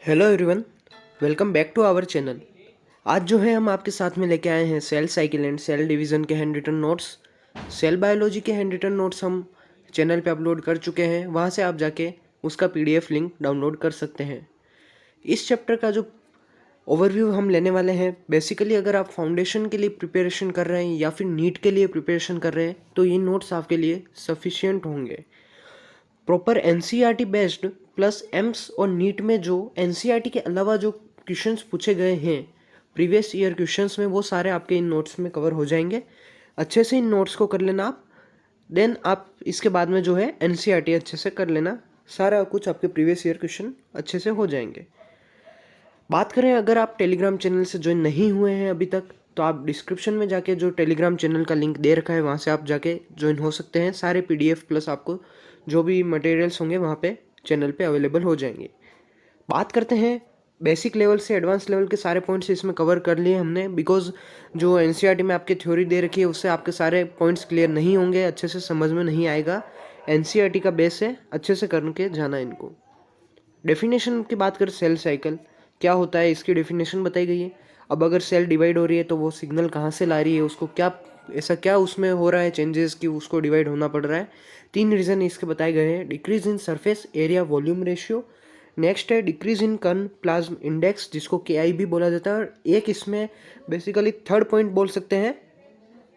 Hello everyone, welcome back to our channel. आज जो है हम आपके साथ में लेके आए हैं cell cycle and cell division के hand written notes. Cell biology के हैंड रिटन नोट्स हम चैनल पे अपलोड कर चुके हैं, वहाँ से आप जाके उसका पीडीएफ लिंक डाउनलोड कर सकते हैं। इस चैप्टर का जो ओवरव्यू हम लेने वाले हैं, बेसिकली अगर आप फाउंडेशन के लिए प्रिपरेशन कर रहे हैं या फिर नीट के लिए प्रिपरेशन कर रहे हैं तो ये नोट्स आपके लिए सफिशियंट होंगे। Proper NCERT based plus AIIMS और नीट में जो एनसीईआरटी के अलावा जो क्वेश्चंस पूछे गए हैं प्रीवियस ईयर क्वेश्चंस में, वो सारे आपके इन नोट्स में कवर हो जाएंगे। अच्छे से इन नोट्स को कर लेना आप, देन आप इसके बाद में जो है एनसीईआरटी अच्छे से कर लेना। सारा कुछ आपके प्रीवियस ईयर क्वेश्चन अच्छे से हो जाएंगे। बात करें, अगर आप टेलीग्राम चैनल से ज्वाइन नहीं हुए हैं अभी तक, तो आप डिस्क्रिप्शन में जाके जो टेलीग्राम चैनल का लिंक दे रखा है वहाँ से आप जाके ज्वाइन हो सकते हैं। सारे पीडीएफ प्लस आपको जो भी मटेरियल्स होंगे वहाँ पे चैनल पे अवेलेबल हो जाएंगे। बात करते हैं बेसिक लेवल से एडवांस लेवल के सारे पॉइंट्स इसमें कवर कर लिए हमने, बिकॉज जो एनसीईआरटी में आपकी थ्योरी दे रखी है उससे आपके सारे पॉइंट्स क्लियर नहीं होंगे, अच्छे से समझ में नहीं आएगा। एनसीईआरटी का बेस है, अच्छे से करके जाना इनको। डेफिनेशन की बात करें, सेल साइकिल क्या होता है इसकी डेफिनेशन बताई गई है। अब अगर सेल डिवाइड हो रही है तो वो सिग्नल कहाँ से ला रही है, उसको क्या ऐसा क्या उसमें हो रहा है चेंजेस कि उसको डिवाइड होना पड़ रहा है। 3 रीज़न इसके बताए गए हैं। Decrease in surface area volume ratio, next है डिक्रीज इन कर्न प्लाज्म इंडेक्स जिसको के भी बोला जाता है, और एक इसमें बेसिकली थर्ड पॉइंट बोल सकते हैं,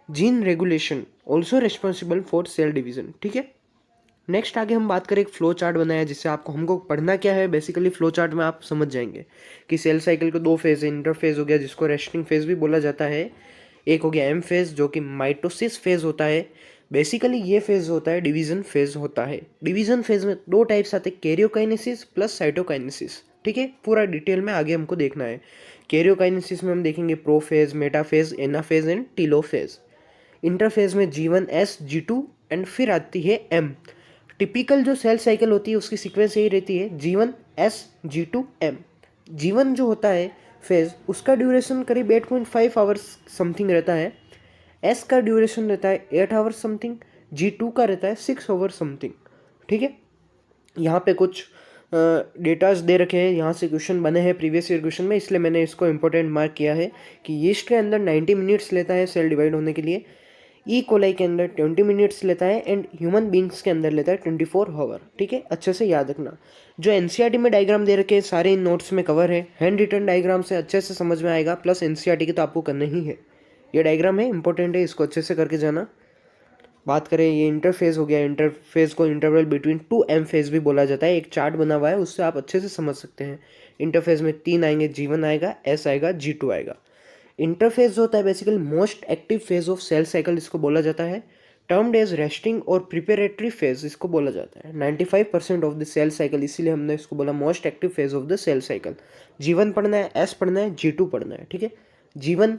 gene regulation also responsible for sale division. ठीक है, नेक्स्ट आगे हम बात करें, एक फ्लो चार्ट बनाया जिससे आपको हमको पढ़ना क्या है। बेसिकली फ्लो चार्ट में आप समझ जाएंगे कि सेल साइकिल को 2 फेज है। इंटरफेज हो गया जिसको रेस्टिंग फेज भी बोला जाता है, एक हो गया एम फेज जो कि माइटोसिस फेज होता है। बेसिकली ये फेज होता है डिवीजन फेज होता है। डिवीजन फेज में 2 टाइप्स आते हैं, कैरियोकाइनेसिस प्लस साइटोकाइनेसिस। ठीक है, पूरा डिटेल में आगे हमको देखना है। कैरियोकाइनेसिस में हम देखेंगे prophase, metaphase, anaphase and telophase. Interphase में G1 S G2 एंड फिर आती है M। टिपिकल जो सेल साइकिल होती है उसकी सीक्वेंस यही रहती है, G1 S G2 M। G1 जो होता है फेज, उसका ड्यूरेशन करीब 8.5 आवर्स समथिंग रहता है। S का ड्यूरेशन रहता है 8 आवर्स समथिंग, G2 का रहता है 6 आवर्स समथिंग। ठीक है, यहाँ पे कुछ डेटाज दे रखे हैं, यहाँ से क्वेश्चन बने हैं प्रीवियस ईयर क्वेश्चन में, इसलिए मैंने इसको इंपॉर्टेंट मार्क किया है कि यीस्ट के अंदर 90 मिनट्स लेता है सेल डिवाइड होने के लिए, ई कोलाई के अंदर 20 मिनट्स लेता है, एंड ह्यूमन बींग्स के अंदर लेता है 24 आवर। ठीक है, अच्छे से याद रखना। जो एनसीईआरटी में डायग्राम दे रखे हैं सारे इन नोट्स में कवर है। हैंड रिटन डायग्राम से अच्छे से समझ में आएगा, प्लस एनसीईआरटी के तो आपको करना ही है। ये डायग्राम है, इंपॉर्टेंट है, इसको अच्छे से करके जाना। बात करें, ये इंटरफेस हो गया। इंटरफेस को इंटरवल बिटवीन 2 एम फेज भी बोला जाता है। एक चार्ट बना हुआ है, उससे आप अच्छे से समझ सकते हैं। इंटरफेस में 3 आएंगे, G1 आएगा, S आएगा, G2 आएगा। इंटरफेस जो होता है basically most active phase of cell cycle इसको बोला जाता है। टर्म्ड एज रेस्टिंग और प्रिपेरेटरी फेज इसको बोला जाता है। 95% ऑफ द सेल साइकिल, इसीलिए हमने इसको बोला most active phase of the cell cycle. G1 पढ़ना है, S पढ़ना है, G2 पढ़ना है। ठीक है, G1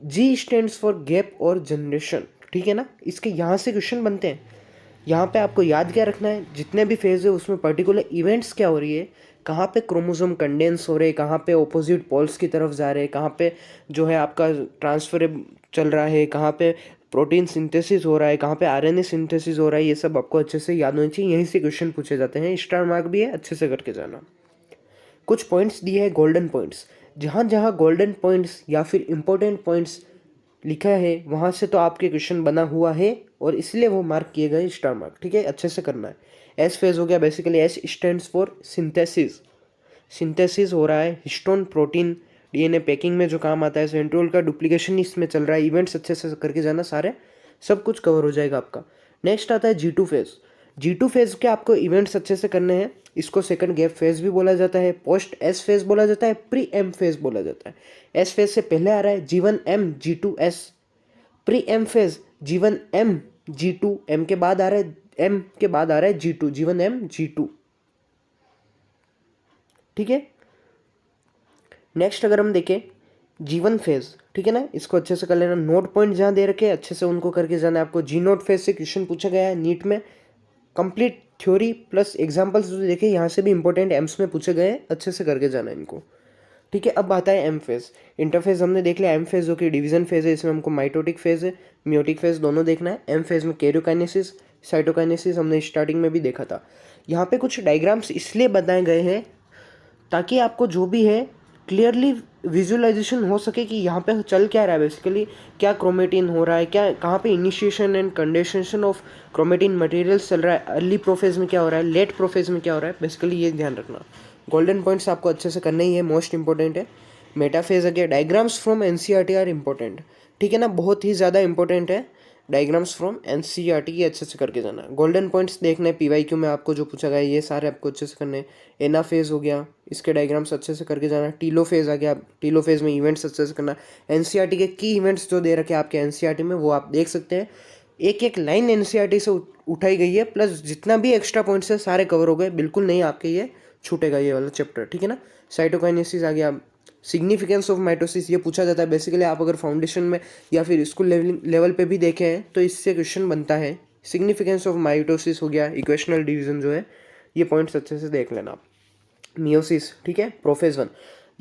G stands for gap और जनरेशन। ठीक है ना, इसके यहाँ से क्वेश्चन बनते हैं। यहाँ पे आपको याद क्या रखना है, जितने भी फेज है उसमें पर्टिकुलर इवेंट्स क्या हो रही है, कहाँ पे क्रोमोसोम कंडेंस हो रहे हैं, कहाँ पे ऑपोजिट पोल्स की तरफ जा रहे हैं, कहाँ पे जो है आपका ट्रांसफर चल रहा है, कहाँ पे प्रोटीन सिंथेसिस हो रहा है, कहाँ पे आरएनए सिंथेसिस हो रहा है, ये सब आपको अच्छे से याद होनी चाहिए। यहीं से क्वेश्चन पूछे जाते हैं, स्टार मार्क भी है, अच्छे से करके जाना। कुछ पॉइंट्स दिए हैं गोल्डन पॉइंट्स, जहाँ जहाँ गोल्डन पॉइंट्स या फिर इंपॉर्टेंट पॉइंट्स लिखा है वहाँ से तो आपके क्वेश्चन बना हुआ है और इसलिए वो मार्क किए गए स्टार मार्क। ठीक है, अच्छे से करना है। एस फेज हो गया, basically S stands for synthesis. Synthesis हो रहा है हिस्टोन प्रोटीन डीएनए पैकिंग में जो काम आता है। सेंट्रोल का डुप्लीकेशन इसमें चल रहा है। इवेंट्स अच्छे से करके जाना, सारे सब कुछ कवर हो जाएगा आपका। नेक्स्ट आता है G2 फेज। G2 फेज के आपको इवेंट्स अच्छे से करने हैं। इसको सेकंड गैप फेज भी बोला जाता है, पोस्ट एस फेज बोला जाता है, प्री एम फेज बोला जाता है। एस फेज से पहले आ रहा है G1 M G2 S। Pre M phase G1 M G2 M के बाद आ रहा है, M के बाद आ रहा है G2 G1 M G2। ठीक है, नेक्स्ट अगर हम देखें G1 फेज, ठीक है ना, इसको अच्छे से कर लेना। नोट पॉइंट जहाँ दे रखे अच्छे से उनको करके जाना है आपको। G नोट फेज से क्वेश्चन पूछा गया है नीट में, कंप्लीट थ्योरी प्लस एग्जांपल्स जो देखे यहाँ से भी इंपॉर्टेंट एम्स में पूछे गए, अच्छे से करके जाना है इनको। ठीक है, अब आता है एम फेज। इंटरफेज हमने देख लिया। एम फेज जो कि डिवीजन फेज है, इसमें हमको माइटोटिक फेज है, म्योटिक फेज दोनों देखना है। एम फेज में कैरियोकाइनेसिस, साइटोकाइनेसिस हमने स्टार्टिंग में भी देखा था। यहाँ पे कुछ डायग्राम्स इसलिए बताए गए हैं ताकि आपको जो भी है क्लियरली विजुअलाइजेशन हो सके कि यहाँ पे चल क्या रहा है, बेसिकली क्या क्रोमेटिन हो रहा है, क्या कहाँ पे initiation and condensation of chromatin materials चल रहा है, अर्ली प्रोफेज में क्या हो रहा है, लेट प्रोफेज में क्या हो रहा है, बेसिकली ये ध्यान रखना। गोल्डन पॉइंट्स आपको अच्छे से करना ही है, मोस्ट इंपॉर्टेंट है। Metaphase again diagrams from NCERT are important, ठीक है ना, बहुत ही ज़्यादा इंपॉर्टेंट है। डायग्राम्स फ्रॉम एनसीईआरटी ये अच्छे से करके जाना। गोल्डन पॉइंट्स देखना है पीवाईक्यू में आपको जो पूछा गया है, ये सारे आपको अच्छे से करने हैं। एना फेज हो गया, इसके डायग्राम्स अच्छे से करके जाना। टीलो फेज आ गया, टीलो फेज में इवेंट्स अच्छे से करना। एनसीईआरटी के की इवेंट्स जो दे रखे हैं आपके एनसीईआरटी में वो आप देख सकते हैं। एक एक लाइन एनसीईआरटी से उठाई गई है, प्लस जितना भी एक्स्ट्रा पॉइंट्स है सारे कवर हो गए, बिल्कुल नहीं आपके ये छूटेगा ये वाला चैप्टर, ठीक है ना। साइटोकाइनेसिस आ गया, सिग्निफिकेंस ऑफ माइटोसिस ये पूछा जाता है बेसिकली। आप अगर फाउंडेशन में या फिर स्कूल लेवल पे भी देखें हैं तो इससे क्वेश्चन बनता है। सिग्निफिकेंस ऑफ माइटोसिस हो गया, इक्वेशनल डिवीजन जो है, ये पॉइंट्स अच्छे से देख लेना आप। मियोसिस, ठीक है, प्रोफेज 1,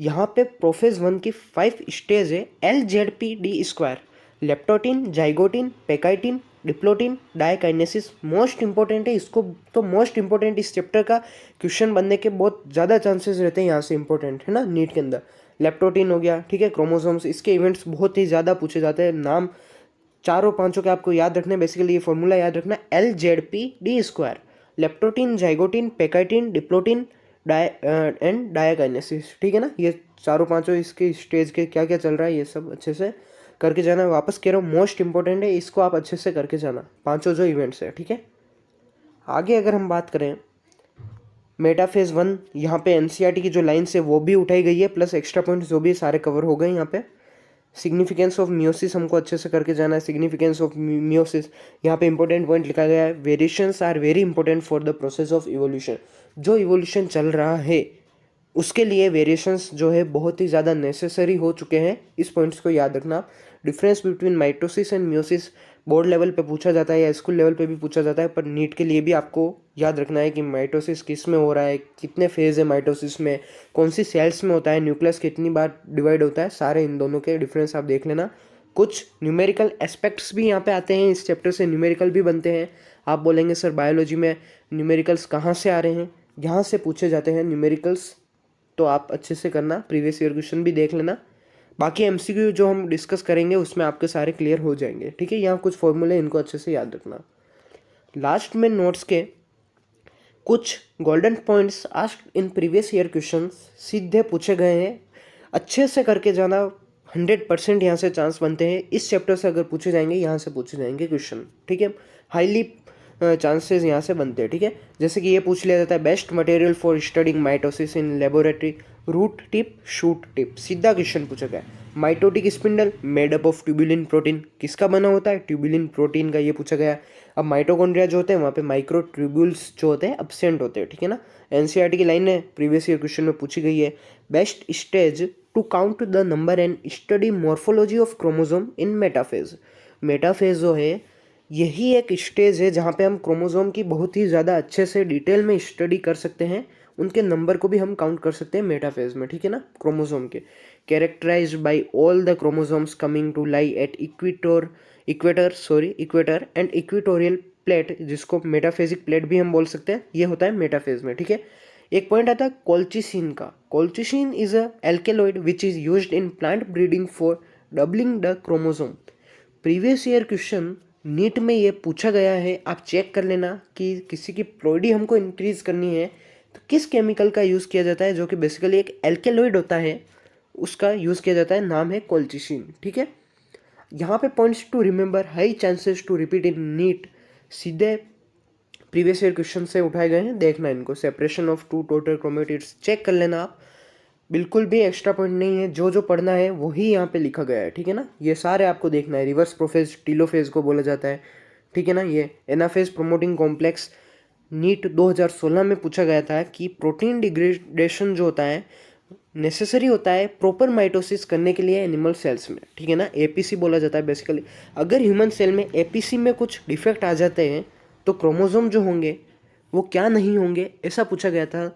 यहाँ पे प्रोफेज 1 की 5 स्टेज है। LZPD², leptotene, zygotene, pachytene, diplotene, diakinesis. Most important है, इसको तो मोस्ट इंपॉर्टेंट इस चैप्टर का क्वेश्चन बनने के बहुत ज़्यादा चांसेस रहते हैं, यहाँ से इंपॉर्टेंट है ना नीट के अंदर। लेप्टोटिन हो गया, ठीक है, क्रोमोसोम्स, इसके इवेंट्स बहुत ही ज़्यादा पूछे जाते हैं। नाम चारों पांचों के आपको याद रखने, बेसिकली ये फॉर्मूला याद रखना, LZPD², leptotene, zygotene, pachytene, diplotene, and diakinesis, ठीक है ना। ये चारों पांचों इसके स्टेज के क्या क्या चल रहा है ये सब अच्छे से करके जाना। वापस कह रहा हूँ मोस्ट इंपॉर्टेंट है, इसको आप अच्छे से करके जाना, पांचों जो इवेंट्स है, ठीक है। आगे अगर हम बात करें मेटाफेज 1, यहाँ पे एनसीईआरटी की जो लाइन्स है वो भी उठाई गई है, प्लस एक्स्ट्रा पॉइंट्स जो भी सारे कवर हो गए यहाँ पे। सिग्निफिकेंस ऑफ मियोसिस हमको अच्छे से करके जाना है। सिग्निफिकेंस ऑफ मियोसिस, यहाँ पे इंपॉर्टेंट पॉइंट लिखा गया है, variations are very important for the process of evolution. जो इवोल्यूशन चल रहा है उसके लिए वेरिएशंस जो है बहुत ही ज़्यादा नेसेसरी हो चुके हैं, इस पॉइंट्स को याद रखना। Difference between mitosis and meiosis board level पे पूछा जाता है या स्कूल लेवल पे भी पूछा जाता है, पर नीट के लिए भी आपको याद रखना है कि माइटोसिस किस में हो रहा है, कितने फेज है माइटोसिस में, कौन सी सेल्स में होता है, न्यूक्लियस कितनी बार डिवाइड होता है, सारे इन दोनों के डिफरेंस आप देख लेना। कुछ न्यूमेरिकल एस्पेक्ट्स भी यहाँ पे आते हैं, इस चैप्टर से न्यूमेरिकल भी बनते हैं। आप बोलेंगे सर बायोलॉजी में न्यूमेरिकल्स कहाँ से आ रहे हैं, यहाँ से पूछे जाते हैं न्यूमेरिकल्स, तो आप अच्छे से करना, प्रीवियस ईयर क्वेश्चन भी देख लेना। बाकी एमसीक्यू जो हम डिस्कस करेंगे उसमें आपके सारे क्लियर हो जाएंगे, ठीक है। यहाँ कुछ फॉर्मूले इनको अच्छे से याद रखना। लास्ट में नोट्स के कुछ golden points asked in previous year question सीधे पूछे गए हैं, अच्छे से करके जाना। 100% यहाँ से चांस बनते हैं, इस चैप्टर से अगर पूछे जाएंगे यहाँ से पूछे जाएंगे क्वेश्चन, ठीक है। हाईली चांसेस यहाँ से बनते हैं, ठीक है। जैसे कि ये पूछ लिया जाता है, best material for studying mitosis in laboratory, root tip, shoot tip, सीधा क्वेश्चन पूछा गया है। Mitotic spindle made up of tubulin protein, किसका बना होता है, ट्यूबुलिन प्रोटीन का, ये पूछा गया है। अब माइटोकॉन्ड्रिया जो होते हैं वहाँ पे माइक्रो ट्यूब्यूल्स जो होते हैं एब्सेंट होते हैं, ठीक है ना। एनसीईआरटी की लाइन है, प्रीवियस ईयर क्वेश्चन में पूछी गई है। Best stage to count the number and study morphology of chromosome in metaphase. Metaphase जो है यही एक स्टेज है जहाँ पे हम क्रोमोसोम की बहुत ही ज़्यादा अच्छे से डिटेल में स्टडी कर सकते हैं, उनके नंबर को भी हम काउंट कर सकते हैं मेटाफेज में, ठीक है ना। क्रोमोसोम के characterized by all the chromosomes coming to lie at equator and equatorial plate, जिसको मेटाफेजिक प्लेट भी हम बोल सकते हैं, ये होता है मेटाफेज में, ठीक है। एक पॉइंट आता है कोल्चिसिन का। Colchicine is a alkaloid which is used in plant breeding for doubling the chromosome. Previous year question NEET में ये पूछा गया है, आप चेक कर लेना कि किसी की प्लॉइडी हमको इंक्रीज करनी है तो किस केमिकल का यूज़ किया जाता है, जो कि बेसिकली एक एल्केलॉइड होता है, उसका यूज़ किया जाता है, नाम है कोल्चिसिन, ठीक है। यहाँ पे points to remember, high chances to repeat in NEET, सीधे प्रीवियस ईयर क्वेश्चन से उठाए गए हैं, देखना इनको। Separation of two total chromatids check कर लेना आप, बिल्कुल भी एक्स्ट्रा पॉइंट नहीं है, जो जो पढ़ना है वही यहाँ पे लिखा गया है, ठीक है ना। ये सारे आपको देखना है। रिवर्स प्रोफेज टीलोफेज को बोला जाता है, ठीक है ना। ये एनाफेज प्रोमोटिंग कॉम्प्लेक्स नीट 2016 में पूछा गया था कि प्रोटीन डिग्रेडेशन जो होता है नेसेसरी होता है प्रॉपर माइटोसिस करने के लिए एनिमल सेल्स में, ठीक है ना। एपीसी बोला जाता है बेसिकली। अगर ह्यूमन सेल में एपीसी में कुछ डिफेक्ट आ जाते हैं तो क्रोमोसोम जो होंगे वो क्या नहीं होंगे, ऐसा पूछा गया था।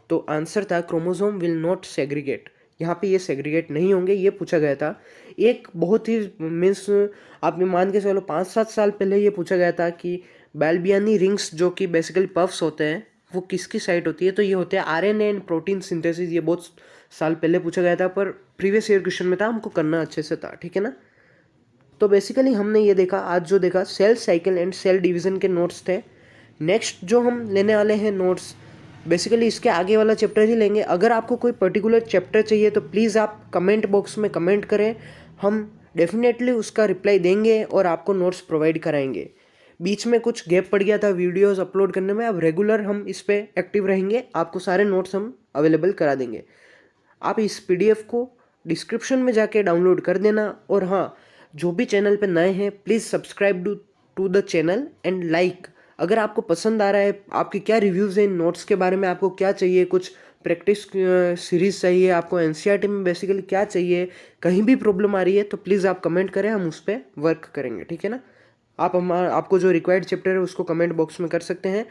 तो आंसर था क्रोमोसोम विल नॉट सेग्रीगेट, यहाँ पे ये सेग्रीगेट नहीं होंगे, ये पूछा गया था। एक बहुत ही मीन्स आप मान के चलो 5-7 साल पहले ये पूछा गया था कि बैल्बियानी रिंग्स जो कि बेसिकली पफ्स होते हैं, वो किसकी साइट होती है, तो ये होते हैं आरएनए एंड प्रोटीन सिंथेसिस। ये बहुत साल पहले पूछा गया था, पर प्रीवियस ईयर क्वेश्चन में था, हमको करना अच्छे से था, ठीक है ना। तो बेसिकली हमने ये देखा, आज जो देखा cell cycle and cell division के नोट्स थे। नेक्स्ट जो हम लेने वाले हैं नोट्स, बेसिकली इसके आगे वाला चैप्टर ही लेंगे। अगर आपको कोई पर्टिकुलर चैप्टर चाहिए तो प्लीज़ आप कमेंट बॉक्स में कमेंट करें, हम डेफिनेटली उसका रिप्लाई देंगे और आपको नोट्स प्रोवाइड कराएंगे। बीच में कुछ गैप पड़ गया था वीडियोस अपलोड करने में, अब रेगुलर हम इस पर एक्टिव रहेंगे, आपको सारे नोट्स हम अवेलेबल करा देंगे। आप इस पीडीएफ को डिस्क्रिप्शन में जाके डाउनलोड कर देना। और हाँ, जो भी चैनल पे नए हैं please subscribe to the channel and like. अगर आपको पसंद आ रहा है, आपके क्या रिव्यूज़ हैं इन नोट्स के बारे में, आपको क्या चाहिए, कुछ प्रैक्टिस सीरीज़ चाहिए, आपको एनसीईआरटी में बेसिकली क्या चाहिए, कहीं भी प्रॉब्लम आ रही है तो प्लीज़ आप कमेंट करें, हम उस पर वर्क करेंगे, ठीक है ना। आपको जो रिक्वायर्ड चैप्टर है उसको कमेंट बॉक्स में कर सकते हैं,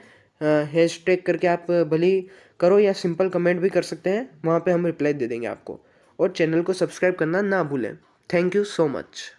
हैशटैग करके आप भले ही करो या सिंपल कमेंट भी कर सकते हैं, वहाँ पे हम रिप्लाई दे देंगे आपको। और चैनल को सब्सक्राइब करना ना भूलें। Thank you so much.